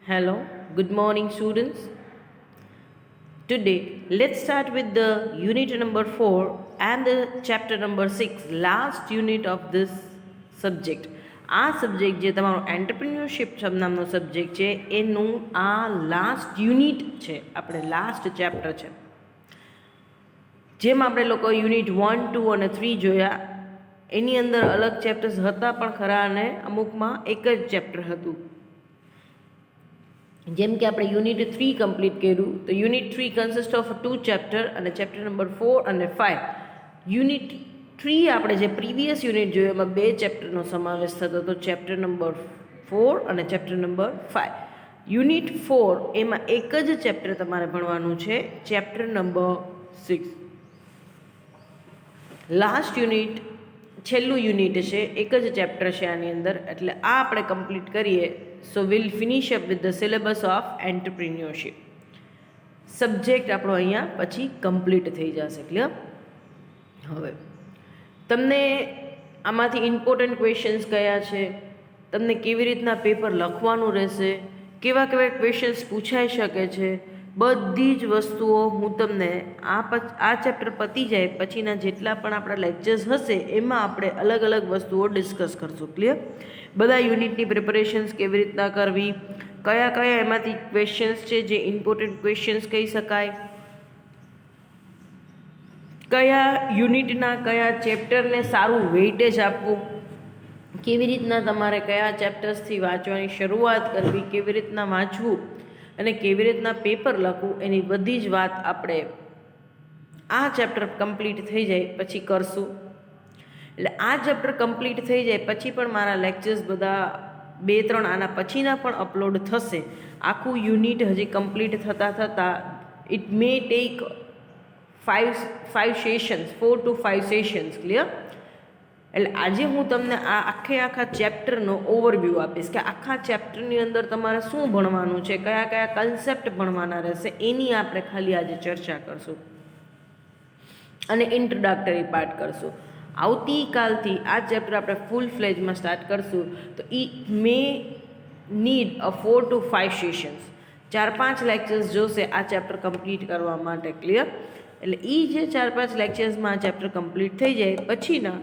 Hello, good morning, students. Today, let's start with the unit number 4 and the chapter number 6, last unit of this subject. આ subject જે તમારો entrepreneurship નામનો subject છે એનું આ last unit છે, આપણે લાસ્ટ ચેપ્ટર છે. જેમ આપણે લોકો યુનિટ 1, 2 અને 3 જોયા, એની અંદર અલગ ચેપ્ટર્સ હતા પણ ખરા અને અમુકમાં એક જ ચેપ્ટર હતું. જેમ કે આપણે યુનિટ 3 કમ્પ્લીટ કર્યું તો યુનિટ 3 કન્સિસ્ટ ઓફ 2 ચેપ્ટર અને ચેપ્ટર નંબર 4 અને 5. યુનિટ 3 આપણે જે પ્રીવિયસ યુનિટ જોયું એમાં 2 ચેપ્ટરનો સમાવેશ થતો હતો, ચેપ્ટર નંબર 4 અને ચેપ્ટર નંબર 5. યુનિટ 4 એમાં એક જ ચેપ્ટર તમારે ભણવાનું છે, ચેપ્ટર નંબર 6. લાસ્ટ યુનિટ છેલ્લું યુનિટ છે, એક જ ચેપ્ટર છે આની અંદર, એટલે આ આપણે કમ્પ્લીટ કરીએ. So will finish up with the syllabus of entrepreneurship. Subject આપણો અહીંયા પછી કમ્પ્લીટ થઈ જશે. ક્લિયર? હવે તમને આમાંથી ઇમ્પોર્ટન્ટ ક્વેશ્ચન્સ કયા છે, તમને કેવી રીતના પેપર લખવાનું રહેશે, કેવા કેવા ક્વેશ્ચન્સ પૂછાઈ શકે છે, બધી જ વસ્તુઓ હું તમને આ ચેપ્ટર પતી જાય પછીના જેટલા પણ આપણા લેક્ચર્સ હશે એમાં આપણે અલગ અલગ વસ્તુઓ ડિસ્કસ કરશું. ક્લિયર? બધા યુનિટની પ્રિપરેશન્સ કેવી રીતના કરવી, કયા કયા એમાંથી ક્વેશ્ચન્સ છે જે ઇમ્પોર્ટન્ટ ક્વેશ્ચન્સ કહી શકાય, કયા યુનિટના કયા ચેપ્ટરને સારું વેઇટેજ આપવું, કેવી રીતના તમારે કયા ચેપ્ટર્સથી વાંચવાની શરૂઆત કરવી, કેવી રીતના વાંચવું અને કેવી રીતના પેપર લખવું, એની બધી જ વાત આપણે આ ચેપ્ટર કમ્પ્લીટ થઈ જાય પછી કરશું. એટલે આ ચેપ્ટર કમ્પ્લીટ થઈ જાય પછી પણ મારા લેક્ચર્સ બધા 2-3 આના પછીના પણ અપલોડ થશે. આખું યુનિટ હજી કમ્પ્લીટ થતાં it may take 5 sessions, 4 to 5 sessions. Clear? એટલે આજે હું તમને આ આખા ચેપ્ટરનો ઓવરવ્યૂ આપીશ કે આખા ચેપ્ટરની અંદર તમારે શું ભણવાનું છે, કયા કયા કન્સેપ્ટ ભણવાના રહેશે, એની આપણે ખાલી આજે ચર્ચા કરશું અને ઇન્ટ્રોડક્ટરી પાર્ટ કરશું. આવતીકાલથી આ ચેપ્ટર આપણે ફૂલ ફ્લેજમાં સ્ટાર્ટ કરશું તો it may need a 4 to 5 sessions. 4-5 lectures જોશે આ ચેપ્ટર કમ્પ્લીટ કરવા માટે. ક્લિયર? એટલે એ જે 4-5 લેક્ચર્સમાં આ ચેપ્ટર કમ્પ્લીટ થઈ જાય પછીના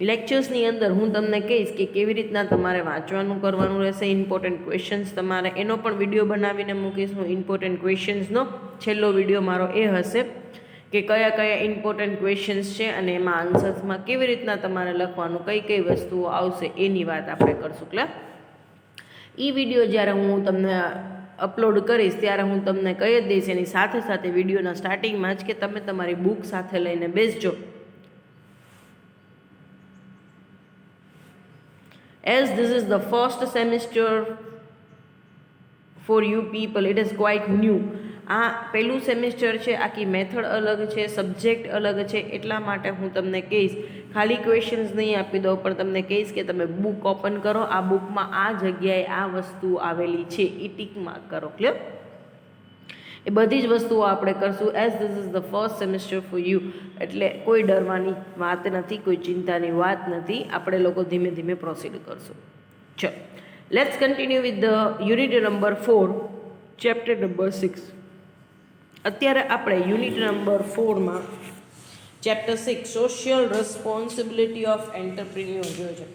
લેક્ચર્સની અંદર હું તમને કહીશ કે કેવી રીતના તમારે વાંચવાનું કરવાનું રહેશે, ઇમ્પોર્ટન્ટ ક્વેશ્ચન્સ તમારે એનો પણ વિડીયો બનાવીને મૂકીશ હું. ઇમ્પોર્ટન્ટ ક્વેશ્ચન્સનો છેલ્લો વિડીયો મારો એ હશે કે કયા કયા ઇમ્પોર્ટન્ટ ક્વેશ્ચન્સ છે અને એમાં આન્સર્સમાં કેવી રીતના તમારે લખવાનું, કઈ કઈ વસ્તુઓ આવશે એની વાત આપણે કરશું. ક્લિયર? એ વિડીયો જ્યારે હું તમને અપલોડ કરીશ ત્યારે હું તમને કહી જ દઈશ એની સાથે સાથે વિડીયોના સ્ટાર્ટિંગમાં જ કે તમે તમારી બુક સાથે લઈને બેસજો. As this is the first semester for you people, it is quite new. આ પહેલું સેમિસ્ટર છે, આખી મેથડ અલગ છે, સબ્જેક્ટ અલગ છે, એટલા માટે હું તમને કહીશ ખાલી ક્વેશ્ચન્સ નહીં આપી દઉં પણ તમને કહીશ કે તમે બુક ઓપન કરો, આ બુકમાં આ જગ્યાએ આ વસ્તુ આવેલી છે એ ટીક માર્ક કરો. ક્લિયર? એ બધી જ વસ્તુઓ આપણે કરશું. As this is the first semester for you, એટલે કોઈ ડરવાની વાત નથી, કોઈ ચિંતાની વાત નથી. આપણે લોકો ધીમે ધીમે પ્રોસીડ કરશું. ચલો, let's continue with the unit number 4, chapter number 6. અત્યારે આપણે યુનિટ નંબર 4માં chapter 6 social responsibility of entrepreneur જોયો છે.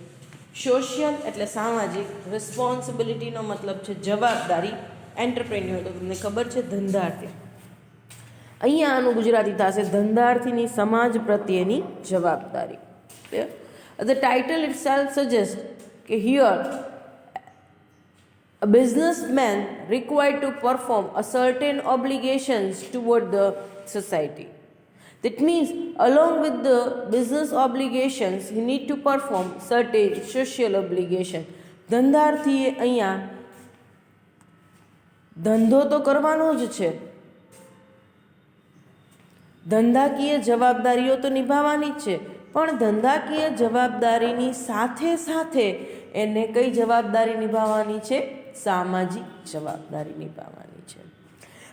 સોશિયલ એટલે સામાજિક, રિસ્પોન્સિબિલિટીનો મતલબ છે જવાબદારી, એન્ટરપ્રેન્યોર તો તમને ખબર છે ધંધાર્થી. અહીંયા આનું ગુજરાતી થશે ધંધાર્થીની સમાજ પ્રત્યેની જવાબદારી. The title it self suggest કે here a businessman required to perform a certain obligations toward the society. That means along with the business obligations he need to perform certain social obligation. ધંધાર્થીએ અહીંયા ધંધો તો કરવાનો જ છે, ધંધાકીય જવાબદારીઓ તો નિભાવવાની જ છે, પણ ધંધાકીય જવાબદારીની સાથે સાથે એને કઈ જવાબદારી નિભાવવાની છે? સામાજિક જવાબદારી નિભાવવાની છે.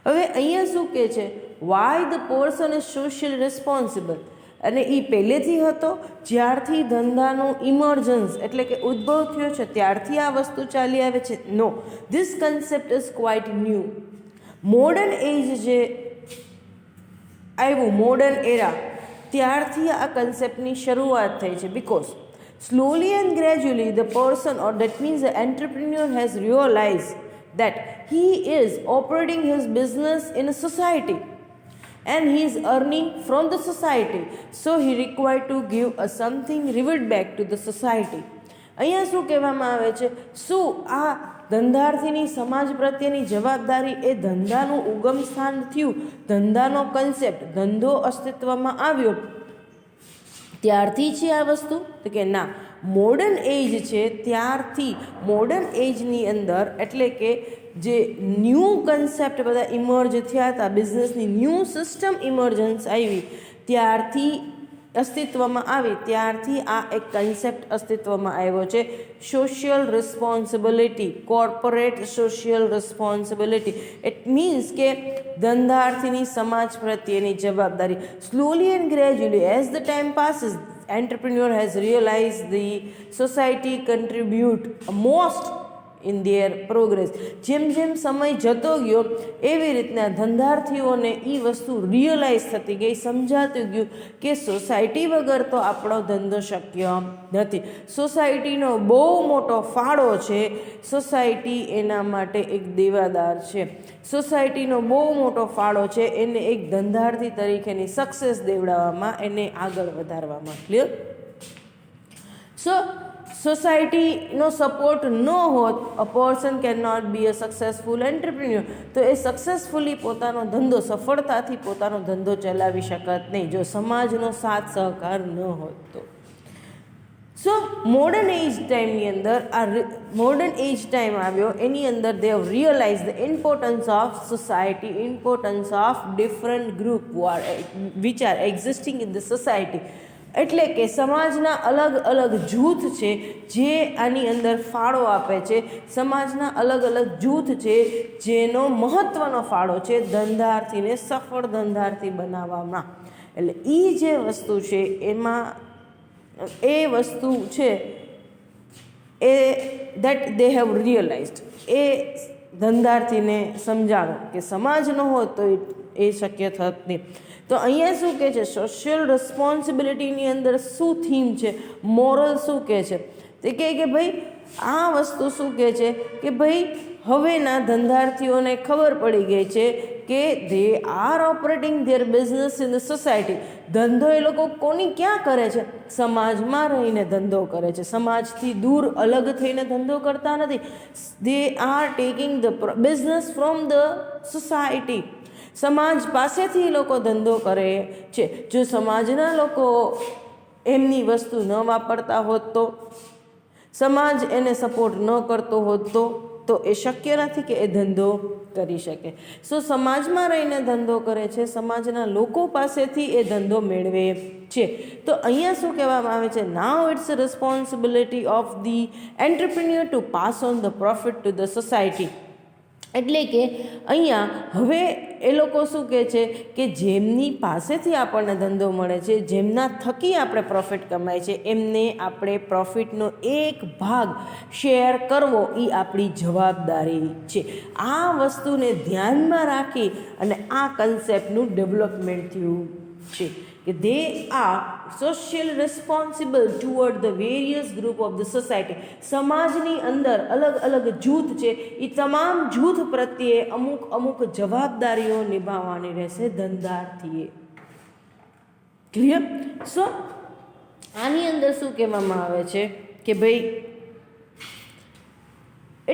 હવે અહીંયા શું કહે છે? Y the person is social responsible. અને એ પહેલેથી હતો, જ્યારથી ધંધાનું ઇમર્જન્સ એટલે કે ઉદ્ભવ થયો છે ત્યારથી આ વસ્તુ ચાલી આવે છે? No, this concept is quite new. Modern age જે આવ્યું, મોડર્ન એરા, ત્યારથી આ કન્સેપ્ટની શરૂઆત થઈ છે. Because slowly and gradually the person, or that means the entrepreneur, has realized that he is operating his business in a society and he is earning from the society, so he required to give a something revert back to the society. અહીંયા શું કહેવામાં આવે છે? શું આ ધંધાર્થીની સમાજ પ્રત્યેની જવાબદારી એ ધંધાનું ઉગમ સ્થાન થયું, ધંધાનો કન્સેપ્ટ, ધંધો અસ્તિત્વમાં આવ્યો ત્યારથી છે આ વસ્તુ? તો કે ના, મોડર્ન એજ છે ત્યારથી. મોડર્ન એજની અંદર એટલે કે જે ન્યૂ કન્સેપ્ટ બધા ઇમર્જ થયા હતા, બિઝનેસની ન્યૂ સિસ્ટમ ઇમર્જન્સ આવી ત્યારથી અસ્તિત્વમાં આવી, ત્યારથી આ એક કન્સેપ્ટ અસ્તિત્વમાં આવ્યો છે, social responsibility, corporate social responsibility. It means કે ધંધાર્થીની સમાજ પ્રત્યેની જવાબદારી. Slowly and gradually as the time passes, entrepreneur has realized the society contribute most in their progress. જેમ જેમ સમય જતો ગયો એવી રીતના ધંધાર્થીઓને એ વસ્તુ રિયલાઇઝ થતી ગઈ, સમજાતું ગયું કે સોસાયટી વગર તો આપણો ધંધો શક્ય નથી. સોસાયટીનો બહુ મોટો ફાળો છે, સોસાયટી એના માટે એક દેવાદાર છે, સોસાયટીનો બહુ મોટો ફાળો છે એને એક ધંધાર્થી તરીકેની સક્સેસ દેવડાવવામાં, એને આગળ વધારવામાં. ક્લિયર? સો સોસાયટીનો સપોર્ટ ન હોત, a person can not be a successful entrepreneur. તો એ સક્સેસફુલી પોતાનો ધંધો, સફળતાથી પોતાનો ધંધો ચલાવી શકત નહીં જો સમાજનો સાથ સહકાર ન હોય તો. સો મોડર્ન એજ ટાઈમની અંદર આ મોડર્ન એજ ટાઈમ આવ્યો, એની અંદર they have realise the importance of society, importance of different group which are existing in the society. એટલે કે સમાજના અલગ અલગ જૂથ છે જે આની અંદર ફાળો આપે છે, સમાજના અલગ અલગ જૂથ છે જેનો મહત્ત્વનો ફાળો છે ધંધાર્થીને સફળ ધંધાર્થી બનાવવામાં. એટલે એ જે વસ્તુ છે એમાં એ વસ્તુ છે એ દેટ દે હેવ રિયલાઇઝડ, એ ધંધાર્થીને સમજાણો કે સમાજ ન હોય તો એ શક્ય થત નહીં. તો અહીંયા શું કહે છે? સોશિયલ રિસ્પોન્સિબિલિટીની અંદર શું થીમ છે, મોરલ શું કહે છે? તે કહે કે ભાઈ આ વસ્તુ શું કહે છે કે ભાઈ હવેના ધંધાર્થીઓને ખબર પડી ગઈ છે કે they are operating there business in the society. ધંધો એ લોકો કોની ક્યાં કરે છે? સમાજમાં રહીને ધંધો કરે છે, સમાજથી દૂર અલગ થઈને ધંધો કરતા નથી. They are taking the business from the society. સમાજ પાસેથી લોકો ધંધો કરે છે. જો સમાજના લોકો એમની વસ્તુ ન વાપરતા હોત તો, સમાજ એને સપોર્ટ ન કરતો હોત તો એ શક્ય નથી કે એ ધંધો કરી શકે. સો સમાજમાં રહીને ધંધો કરે છે, સમાજના લોકો પાસેથી એ ધંધો મેળવે છે. તો અહીંયા શું કહેવામાં આવે છે? Now it's a responsibility of the entrepreneur to pass on the profit to the society. એટલે કે અહીંયા હવે એ લોકો શું કહે છે કે જેમની પાસેથી આપણને ધંધો મળે છે, જેમના થકી આપણે પ્રોફિટ કમાય છે, એમને આપણે પ્રોફિટનો એક ભાગ શેર કરવો એ આપણી જવાબદારી છે. આ વસ્તુને ધ્યાનમાં રાખી અને આ કન્સેપ્ટનું ડેવલપમેન્ટ થયું છે કે they are social responsible toward the various group of the society. સમાજની અંદર અલગ અલગ જૂથ છે, એ તમામ જૂથ પ્રત્યે અમુક અમુક જવાબદારીઓ નિભાવવાની રહેશે ધંધાર્થીએ. ક્લિયર? સો આની અંદર શું કહેવામાં આવે છે કે ભાઈ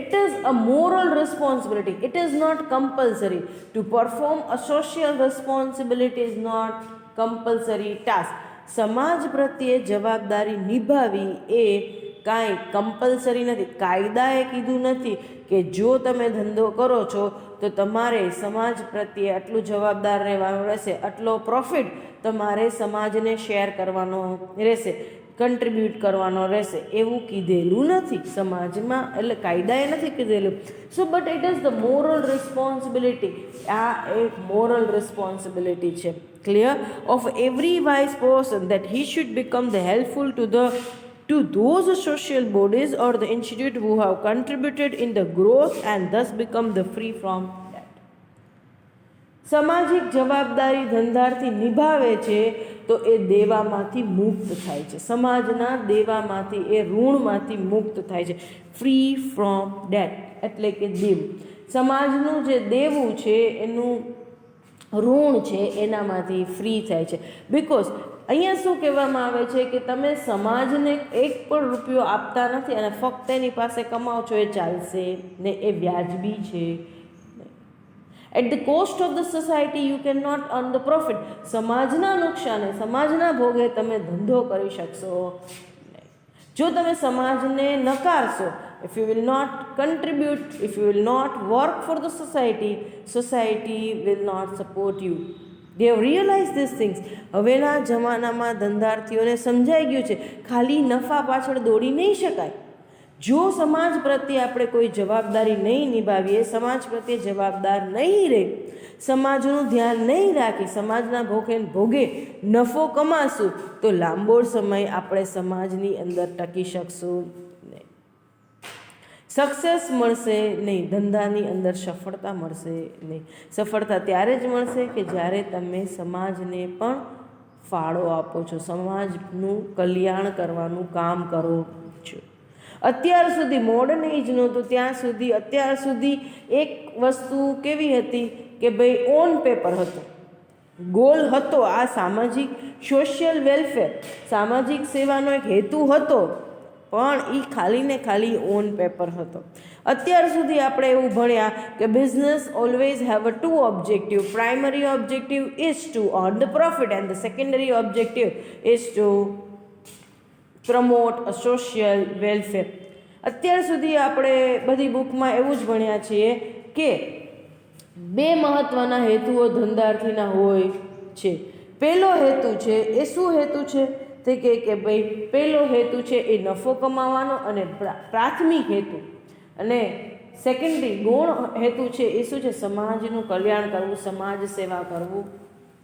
it is a moral responsibility, it is not compulsory to perform a social responsibility, is not compulsory task. સમાજ પ્રત્યે જવાબદારી નિભાવી એ કાંઈ કમ્પલસરી નથી. કાયદાએ કીધું નથી કે જો તમે ધંધો કરો છો તો તમારે સમાજ પ્રત્યે આટલું જવાબદાર રહેવાનું રહેશે, આટલો પ્રોફિટ તમારે સમાજને શેર કરવાનો રહેશે. કન્ટ્રીબ્યુટ કરવાનો રહેશે એવું કીધેલું નથી સમાજમાં, એટલે કાયદાએ નથી કીધેલું. So but it is the moral responsibility. આ એક મોરલ રિસ્પોન્સિબિલિટી છે, clear, of every wise person that he should become the helpful to those social bodies or the institute who have contributed in the growth and thus become the free from debt. સામાજિક જવાબદારી ધંધાર્થી નિભાવે છે તો એ દેવામાંથી મુક્ત થાય છે, સમાજના દેવામાંથી, એ ઋણમાંથી મુક્ત થાય છે. ફ્રી ફ્રોમ ડેટ એટલે કે દેવું, સમાજનું જે દેવું છે એનું ઋણ છે એનામાંથી ફ્રી થાય છે. બિકોઝ અહીંયા શું કહેવામાં આવે છે કે તમે સમાજને એક પણ રૂપિયો આપતા નથી અને ફક્ત એની પાસે કમાઓ છો, એ ચાલશે ને, એ વ્યાજબી છે. At the cost of the society you can not earn the profit. સમાજના નુકસાને, સમાજના ભોગે તમે ધંધો કરી શકશો જો તમે સમાજને નકારશો. If you will not contribute, if you will not work for the society, society will not support you. They have realized these things. હવેના જમાનામાં ધંધાર્થીઓને સમજાઈ ગયું છે ખાલી નફા પાછળ દોડી નહીં શકાય. જો સમાજ પ્રત્યે આપણે કોઈ જવાબદારી નહીં નિભાવીએ, સમાજ પ્રત્યે જવાબદાર નહીં રહે, સમાજનું ધ્યાન નહીં રાખી, સમાજના ભોગે નફો કમાશું તો લાંબો સમય આપણે સમાજની અંદર ટકી શકશું નહીં. સક્સેસ મળશે નહીં, ધંધાની અંદર સફળતા મળશે નહીં. સફળતા ત્યારે જ મળશે કે જ્યારે તમે સમાજને પણ ફાળો આપો છો, સમાજનું કલ્યાણ કરવાનું કામ કરો છો. અત્યાર સુધી મોડર્ન એજ નહોતું ત્યાં સુધી, અત્યાર સુધી એક વસ્તુ કેવી હતી કે ભાઈ ઓન પેપર હતો, ગોલ હતો, આ સામાજિક સોશિયલ વેલફેર, સામાજિક સેવાનો એક હેતુ હતો, પણ એ ખાલી ને ખાલી ઓન પેપર હતો. અત્યાર સુધી આપણે એવું ભણ્યા કે business always have a two objective. Primary objective is to earn the profit and the secondary objective is to promote a social welfare. અત્યાર સુધી આપણે બધી બુકમાં એવું જ ભણ્યા છીએ કે બે મહત્ત્વના હેતુઓ ધંધાર્થીના હોય છે. પહેલો હેતુ છે એ શું હેતુ છે તે કે ભાઈ પહેલો હેતુ છે એ નફો કમાવાનો અને પ્રાથમિક હેતુ, અને સેકન્ડરી ગૌણ હેતુ છે એ શું છે, સમાજનું કલ્યાણ કરવું, સમાજ સેવા કરવું,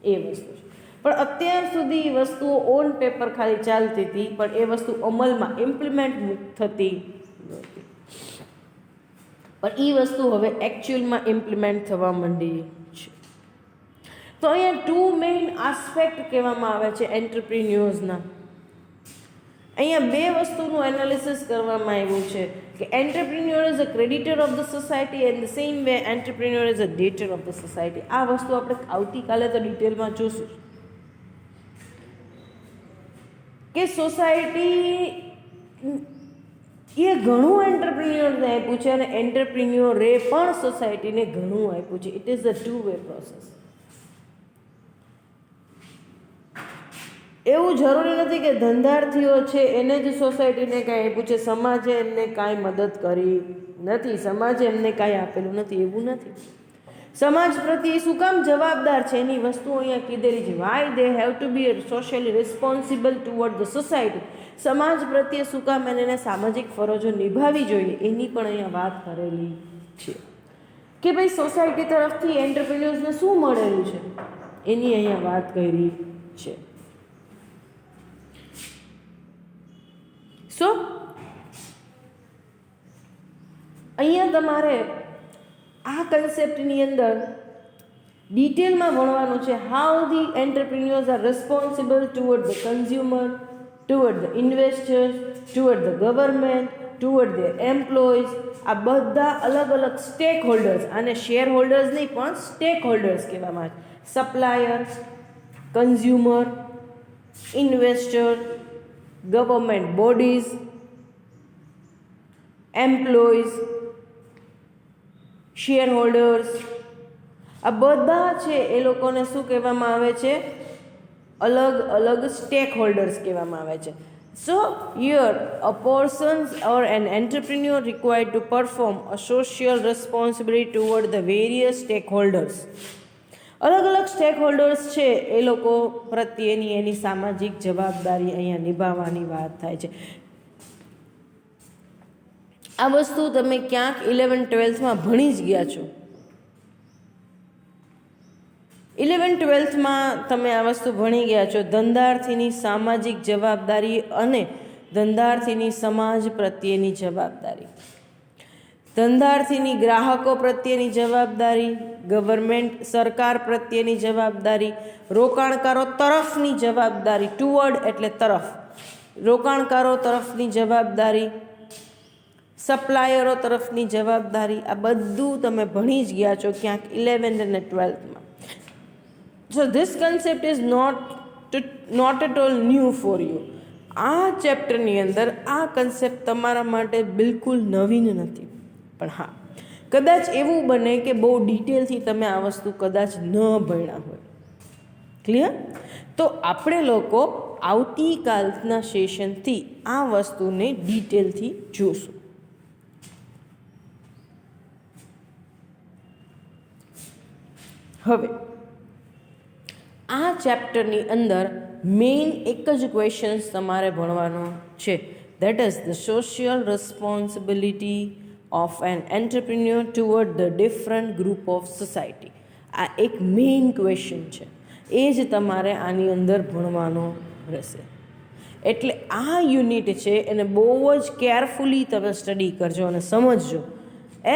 એ વસ્તુ છે. પણ અત્યાર સુધી વસ્તુઓ ઓન પેપર ખાલી ચાલતી હતી, પણ એ વસ્તુ અમલમાં ઇમ્પ્લિમેન્ટ થતી નહોતી. પણ એ વસ્તુ હવે એકચ્યુઅલમાં ઇમ્પ્લિમેન્ટ થવા માંડી છે. તો અહીંયા ટુ મેઇન આસ્પેક્ટ કહેવામાં આવે છે એન્ટરપ્રિન્યોર્સના. અહીંયા બે વસ્તુનું એનાલિસિસ કરવામાં આવ્યું છે કે entrepreneur is a creditor of the society and the same way entrepreneur is a debtor of the society. આ વસ્તુ આપણે આવતીકાલે તો ડિટેલમાં જોશું કે સોસાયટી એ ઘણું એન્ટરપ્રિન્યોરને આપ્યું છે અને એન્ટરપ્રિન્યોરે પણ સોસાયટીને ઘણું આપ્યું છે. It is a two way process. એવું જરૂરી નથી કે ધંધાર્થીઓ છે એને જ સોસાયટીને કાંઈ આપ્યું છે, સમાજે એમને કાંઈ મદદ કરી નથી, સમાજે એમને કાંઈ આપેલું નથી, એવું નથી. સમાજ પ્રત્યે શું કામ જવાબદાર છે એની વસ્તુઓ અહીંયા કીધેલી છે. Why they have to be socially responsible toward the society. સમાજ પ્રત્યે શું કામ એને સામાજિક ફરજો નિભાવવી જોઈએ એની પણ અહીંયા વાત કરેલી છે કે ભાઈ સોસાયટી તરફથી એન્ટરપ્રિન્યોર્સને શું મળેલું છે એની અહીંયા વાત કરી છે. સો અહીંયા તમારે આ કન્સેપ્ટની અંદર ડિટેલમાં ભણવાનું છે. How the entrepreneurs R responsible toward the consumer, toward the investors, toward the government, toward the employees. આ બધા અલગ અલગ સ્ટેક હોલ્ડર્સ, આને શેર હોલ્ડર્સ નહીં પણ સ્ટેક હોલ્ડર્સ કહેવામાં આવે. Suppliers, consumer, investor, government bodies, employees, share holders, આ બધા છે એ લોકોને શું કહેવામાં આવે છે, અલગ અલગ સ્ટેક હોલ્ડર્સ કહેવામાં આવે છે. So here a persons or an entrepreneur required to perform a social responsibility toward the various stake holders. અલગ અલગ સ્ટેક હોલ્ડર્સ છે એ લોકો પ્રત્યેની એની સામાજિક જવાબદારી અહીંયા નિભાવવાની વાત થાય છે. આ વસ્તુ તમે ક્યાંક 11-12માં ભણી જ ગયા છો. 11-12માં તમે આ વસ્તુ ભણી ગયા છો, ધંધાર્થીની સામાજિક જવાબદારી અને ધંધાર્થીની સમાજ પ્રત્યેની જવાબદારી, ધંધાર્થીની ગ્રાહકો પ્રત્યેની જવાબદારી, ગવર્મેન્ટ સરકાર પ્રત્યેની જવાબદારી, રોકાણકારો તરફની જવાબદારી, ટુવર્ડ એટલે તરફ, રોકાણકારો તરફની જવાબદારી, સપ્લાયરો તરફની જવાબદારી, આ બધું તમે ભણી જ ગયા છો ક્યાંક 11 અને 12માં. So this concept is not at all new for you. આ ચેપ્ટરની અંદર આ કન્સેપ્ટ તમારા માટે બિલકુલ નવીન નથી. પણ હા, કદાચ એવું બને કે બહુ ડિટેલથી તમે આ વસ્તુ કદાચ ન ભણ્યા હોય. ક્લિયર? તો આપણે લોકો આવતીકાલના સેશનથી આ વસ્તુને ડિટેલથી જોશું. હવે આ ચેપ્ટરની અંદર મેઇન એક જ ક્વેશ્ચન્સ તમારે ભણવાનો છે, that is the social responsibility of an entrepreneur toward the different group of society. આ એક મેઇન ક્વેશ્ચન છે, એ જ તમારે આની અંદર ભણવાનો રહેશે. એટલે આ યુનિટ છે એને બહુ જ કેરફુલી તમે સ્ટડી કરજો અને સમજજો,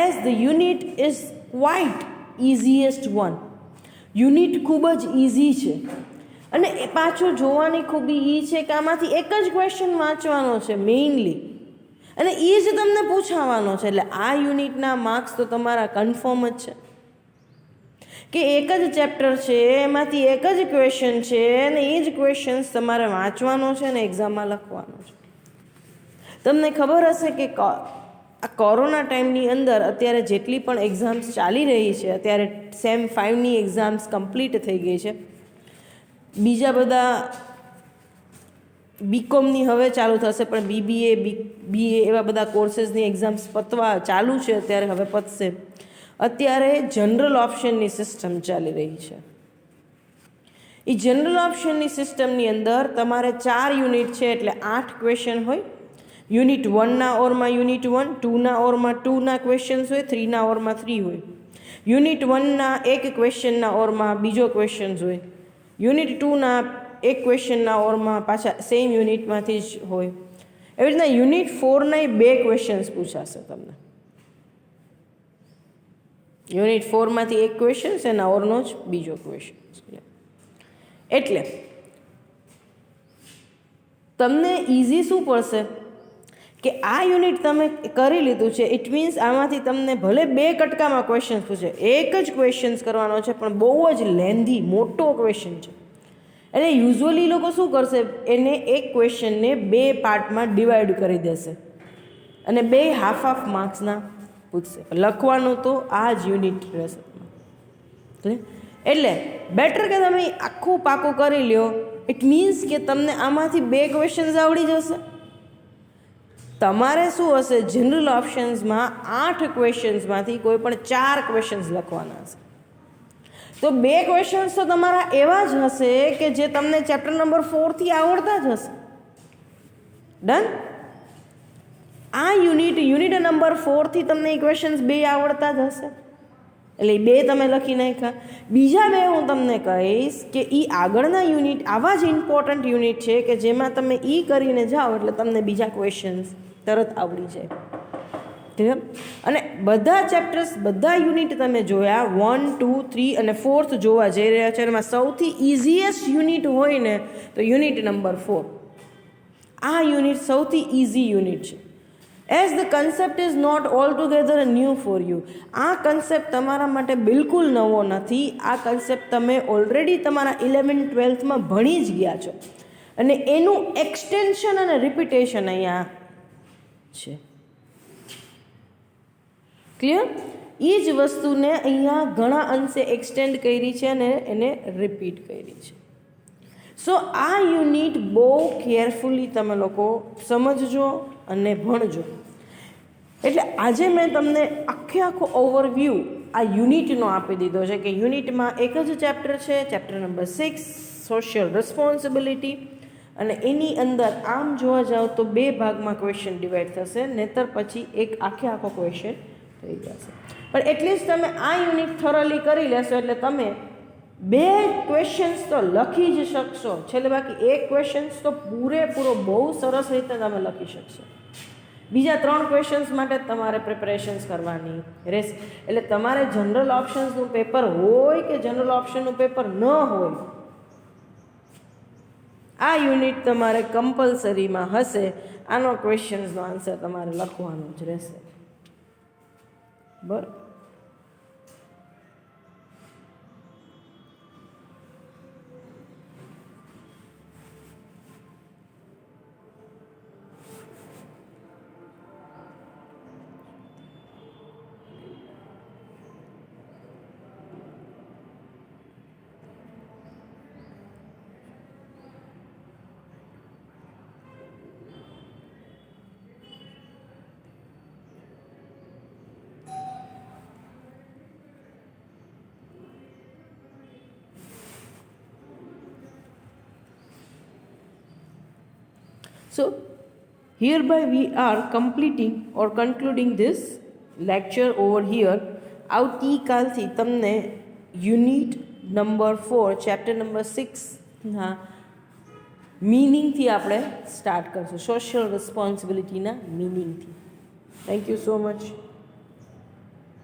as the unit is quite easiest one. Unit ખૂબ જ ઇઝી છે અને એ પાછું જોવાની ખૂબી એ છે કે આમાંથી એક જ ક્વેશ્ચન વાંચવાનો છે મેઇનલી, અને એ જ તમને પૂછાવાનો છે. એટલે આ યુનિટના માર્ક્સ તો તમારા કન્ફર્મ જ છે કે એક જ ચેપ્ટર છે, એમાંથી એક જ ક્વેશ્ચન છે અને એ જ ક્વેશ્ચન્સ તમારે વાંચવાનો છે અને એક્ઝામમાં લખવાનો છે. તમને ખબર હશે કે આ કોરોના ટાઈમની અંદર અત્યારે જેટલી પણ એક્ઝામ્સ ચાલી રહી છે, અત્યારે સેમ 5ની એક્ઝામ્સ કમ્પ્લીટ થઈ ગઈ છે, બીજા બધા બીકોમની હવે ચાલુ થશે, પણ બીબીએ બીએ એવા બધા કોર્सेसની એક્ઝામ્સ પતવા ચાલુ છે, અત્યારે હવે પતશે. અત્યારે જનરલ ઓપ્શનની સિસ્ટમ ચાલી રહી છે. એ જનરલ ઓપ્શનની સિસ્ટમની અંદર તમારે 4 યુનિટ છે એટલે 8 ક્વેશ્ચન હોય. યુનિટ 1ના ઓરમાં યુનિટ 1, 2ના ઓરમાં 2ના ક્વેશ્ચન્સ હોય, 3ના ઓરમાં 3 હોય. યુનિટ 1ના એક ક્વેશ્ચનના ઓરમાં બીજો ક્વેશ્ચન્સ હોય. યુનિટ 2ના એક ક્વેશ્ચનના ઓરમાં પાછા સેમ યુનિટમાંથી જ હોય. એવી રીતના યુનિટ 4ના 2 ક્વેશ્ચન્સ પૂછાશે તમને. યુનિટ 4માંથી એક ક્વેશ્ચન એના ઓરનો જ બીજો ક્વેશ્ચન. એટલે તમને ઇઝી શું પડશે કે આ યુનિટ તમે કરી લીધું છે, ઇટ મીન્સ આમાંથી તમને ભલે 2 કટકામાં ક્વેશ્ચન્સ પૂછે, એક જ ક્વેશ્ચન્સ કરવાનો છે પણ બહુ જ લેન્ધી મોટો ક્વેશ્ચન છે. એટલે યુઝ્યુઅલી લોકો શું કરશે, એને એક ક્વેશ્ચનને 2 પાર્ટમાં ડિવાઈડ કરી દેશે અને 2 હાફ માર્ક્સના પૂછશે. લખવાનું તો આ જ યુનિટ રહેશે. એટલે બેટર કે તમે આખું પાકું કરી લ્યો. ઇટ મીન્સ કે તમને આમાંથી 2 ક્વેશ્ચન્સ આવડી જશે. તમારે શું હશે, જનરલ ઓપ્શન્સમાં 8 ક્વેશ્ચન્સમાંથી કોઈ પણ 4 ક્વેશ્ચન્સ લખવાના હશે. તો 2 ક્વેશ્ચન્સ તો તમારા એવા જ હશે કે જે તમને ચેપ્ટર નંબર 4થી આવડતા જ હશે. ડન? આ યુનિટ નંબર 4થી તમને એ ક્વેશ્ચન્સ 2 આવડતા જ હશે, એટલે 2 તમે લખી નાખ્યા. બીજા 2 હું તમને કહીશ કે એ આગળના યુનિટ આવા જ ઇમ્પોર્ટન્ટ યુનિટ છે કે જેમાં તમે એ કરીને જાઓ એટલે તમને બીજા ક્વેશ્ચન્સ તરત આવડી જાય. અને બધા ચેપ્ટર્સ બધા યુનિટ તમે જોયા, 1, 2, 3 અને 4th જોવા જઈ રહ્યા છે. એમાં સૌથી ઇઝીએસ્ટ યુનિટ હોય ને તો યુનિટ નંબર 4. આ યુનિટ સૌથી ઇઝી યુનિટ છે. As the concept is not all together new for you. આ કન્સેપ્ટ તમારા માટે બિલકુલ નવો નથી. આ કન્સેપ્ટ તમે ઓલરેડી તમારા 11-12માં ભણી જ ગયા છો અને એનું એક્સટેન્શન અને રિપીટેશન અહીંયા છે. ક્લિયર? એ જ વસ્તુને અહીંયા ઘણા અંશે એક્સટેન્ડ કરી છે અને એને રિપીટ કરી છે. સો આ યુનિટ બહુ કેરફુલી તમે લોકો સમજજો અને ભણજો. એટલે આજે મેં તમને આખો ઓવરવ્યૂ આ યુનિટનો આપી દીધો છે કે યુનિટમાં એક જ ચેપ્ટર છે, ચેપ્ટર નંબર 6 સોશિયલ રિસ્પોન્સિબિલિટી, અને એની અંદર આમ જોવા જાઓ તો 2 ભાગમાં ક્વેશ્ચન ડિવાઈડ થશે, નહીતર પછી એક આખો ક્વેશ્ચન થઈ જશે. પણ એટલીસ્ટ તમે આ યુનિટ થોરલી કરી લેશો એટલે તમે 2 ક્વેશ્ચન્સ તો લખી જ શકશો છેલ્લે, બાકી એક ક્વેશ્ચન્સ તો પૂરેપૂરો બહુ સરસ રીતે તમે લખી શકશો. બીજા 3 ક્વેશ્ચન્સ માટે તમારે પ્રિપરેશન્સ કરવાની રહેશે. એટલે તમારે જનરલ ઓપ્શન્સનું પેપર હોય કે જનરલ ઓપ્શનનું પેપર ન હોય, આ યુનિટ તમારે કમ્પલસરીમાં હશે. આનો ક્વેશ્ચન્સનો આન્સર તમારે લખવાનો જ રહેશે. બરાબર. So, hereby we are completing or concluding this lecture over here. આવતીકાલથી તમને યુનિટ નંબર 4 ચેપ્ટર નંબર 6ના મીનિંગથી આપણે સ્ટાર્ટ કરશું, સોશિયલ રિસ્પોન્સિબિલિટીના મીનિંગથી. Thank you so much.